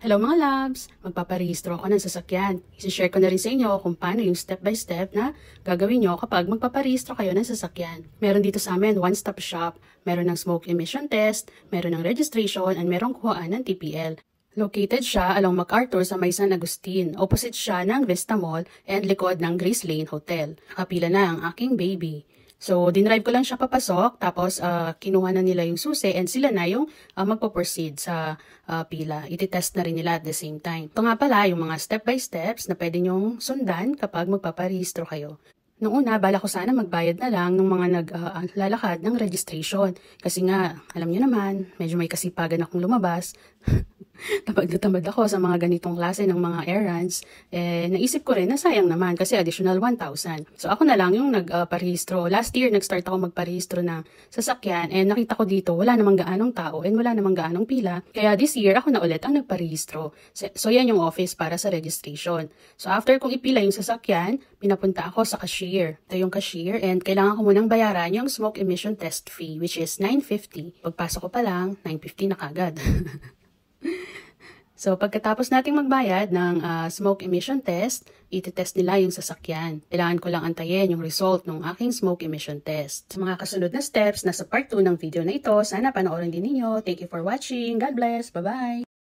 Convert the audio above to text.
Hello mga loves! Magpaparehistro ako ng sasakyan. I-share ko na rin sa inyo kung paano yung step-by-step na gagawin nyo kapag magpaparehistro kayo ng sasakyan. Meron dito sa amin one-stop shop, meron ng smoke emission test, meron ng registration, and merong kuhaan ng TPL. Located siya along MacArthur sa May San Agustin. Opposite siya ng Vista Mall and likod ng Grace Lane Hotel. Kapila na ang aking baby. So, dinrive ko lang siya papasok, tapos kinuha na nila yung susi and sila na yung magpo-proceed sa pila. Iti-test na rin nila at the same time. Ito nga pala yung mga step-by-steps na pwede nyong sundan kapag magpaparehistro kayo. Noong una, bala ko sana magbayad na lang ng mga naglalakad ng registration. Kasi nga, alam niyo naman, medyo may kasipagan akong lumabas. Tamad na tamad ako sa mga ganitong klase ng mga errands, naisip ko rin na sayang naman kasi additional 1,000. So ako na lang yung nagparehistro. Last year, nag-start ako magparehistro ng sasakyan and nakita ko dito wala namang gaanong tao and wala namang gaanong pila. Kaya this year, ako na ulit ang nagparehistro. So yan yung office para sa registration. So after kong ipila yung sasakyan, pinapunta ako sa cashier. Ito yung cashier and kailangan ko munang bayaran yung smoke emission test fee which is 950. Pagpasok ko pa lang, 950 na kagad. So, pagkatapos nating magbayad ng smoke emission test, iti-test nila yung sasakyan. Kailangan ko lang antayin yung result ng aking smoke emission test. Sa mga kasunod na steps, nasa part 2 ng video na ito, sana panoorin din ninyo. Thank you for watching. God bless. Bye-bye!